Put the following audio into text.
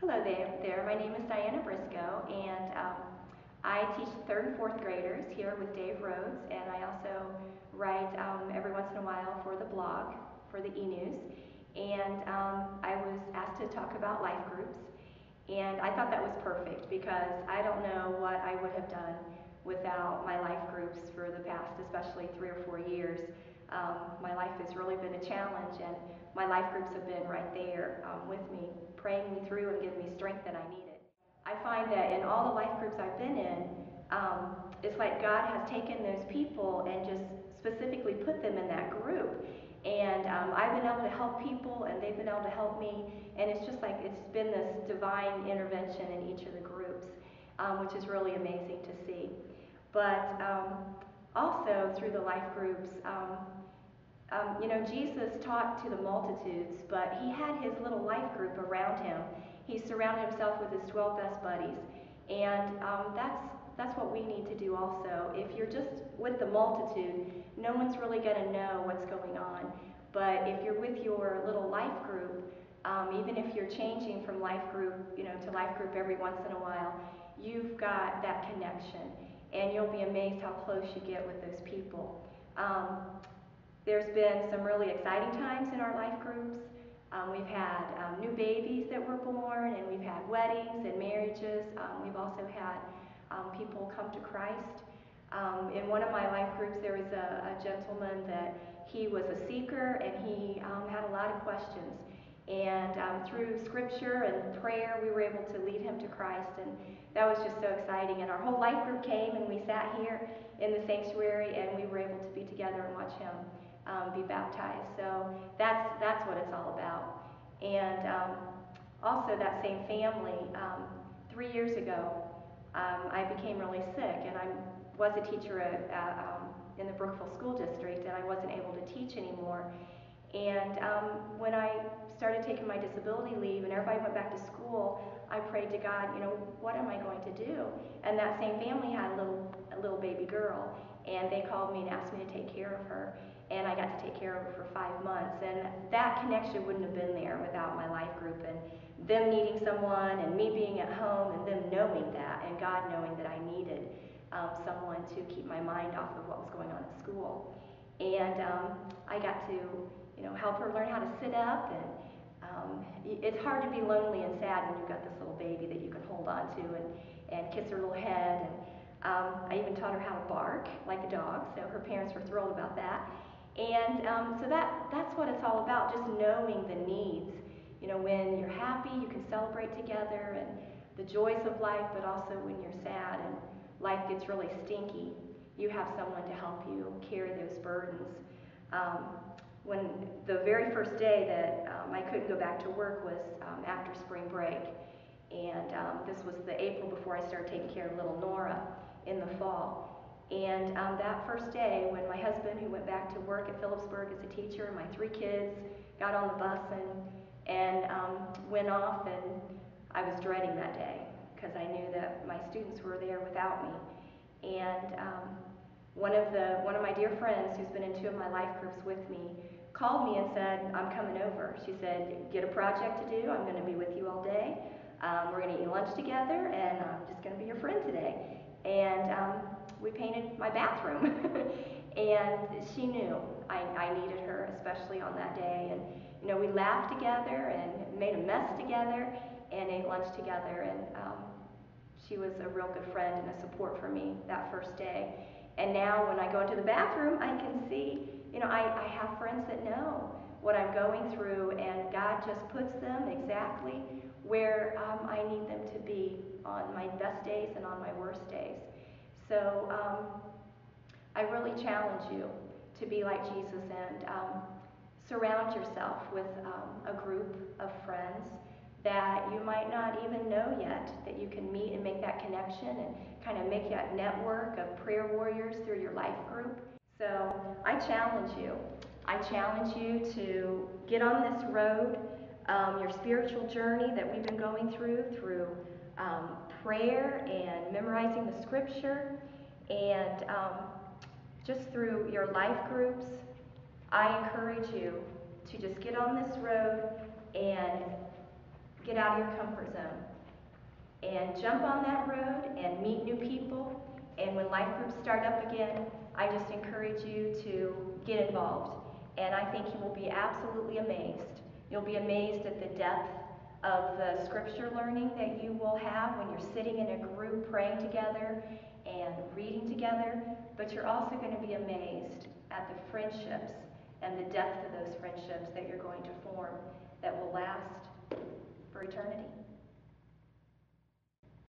Hello there. My name is Diana Briscoe, and I teach third and fourth graders here with Dave Rhodes, and I also write every once in a while for the blog, for the e-news. And I was asked to talk about life groups, and I thought that was perfect because I don't know what I would have done without my life groups for the past, especially 3 or 4 years. My life has really been a challenge, and my life groups have been right there with me, praying me through and giving me strength that I needed. I find that in all the life groups I've been in, it's like God has taken those people and just specifically put them in that group. And I've been able to help people, and they've been able to help me, and it's just like it's been this divine intervention in each of the groups, which is really amazing to see. But also through the life groups, Jesus taught to the multitudes, but he had his little life group around him. He surrounded himself with his 12 best buddies, and that's what we need to do also. If you're just with the multitude, no one's really going to know what's going on. But if you're with your little life group, even if you're changing from life group, to life group every once in a while, you've got that connection, and you'll be amazed how close you get with those people. There's been some really exciting times in our life groups. We've had new babies that were born, and we've had weddings and marriages. We've also had people come to Christ. In one of my life groups, there was a gentleman that he was a seeker, and he had a lot of questions. And through scripture and prayer, we were able to lead him to Christ, and that was just so exciting. And our whole life group came, and we sat here in the sanctuary, and we were able to be together and watch him be baptized. So that's what it's all about. And also that same family, 3 years ago, I became really sick, and I was a teacher in the Brookville School District, and I wasn't able to teach anymore. And when I started taking my disability leave and everybody went back to school, I prayed to God, what am I going to do? And that same family had a little baby girl, and they called me and asked me to take care of her. And I got to take care of her for 5 months. And that connection wouldn't have been there without my life group and them needing someone and me being at home and them knowing that and God knowing that I needed someone to keep my mind off of what was going on at school. And I got to help her learn how to sit up. And it's hard to be lonely and sad when you've got this little baby that you can hold on to and kiss her little head. And I even taught her how to bark like a dog, so her parents were thrilled about that. And so that's what it's all about, just knowing the needs. When you're happy, you can celebrate together and the joys of life, but also when you're sad and life gets really stinky, you have someone to help you carry those burdens. When the very first day that I couldn't go back to work was after spring break. And this was the April before I started taking care of little Nora in the fall. And that first day, when my husband, who went back to work at Phillipsburg as a teacher, and my 3 kids got on the bus and went off, and I was dreading that day because I knew that my students were there without me. And one of my dear friends, who's been in 2 of my life groups with me, called me and said, "I'm coming over." She said, "Get a project to do. I'm going to be with you all day. We're going to eat lunch together, and I'm just going to be your friend today." And we painted my bathroom. And she knew I needed her, especially on that day. And we laughed together and made a mess together and ate lunch together. And she was a real good friend and a support for me that first day. And now when I go into the bathroom, I can see, I have friends that know what I'm going through, and God just puts them exactly where I need them to be on my best days and on my worst days. So I really challenge you to be like Jesus and surround yourself with a group of friends that you might not even know yet, that you can meet and make that connection and kind of make that network of prayer warriors through your life group. So I challenge you. I challenge you to get on this road, your spiritual journey that we've been going through prayer and memorizing the scripture, and just through your life groups. I encourage you to just get on this road and get out of your comfort zone and jump on that road and meet new people. And when life groups start up again, I just encourage you to get involved. And I think you will be absolutely amazed. You'll be amazed at the depth of the scripture learning that you will have when you're sitting in a group praying together and reading together. But you're also going to be amazed at the friendships and the depth of those friendships that you're going to form that will last for eternity.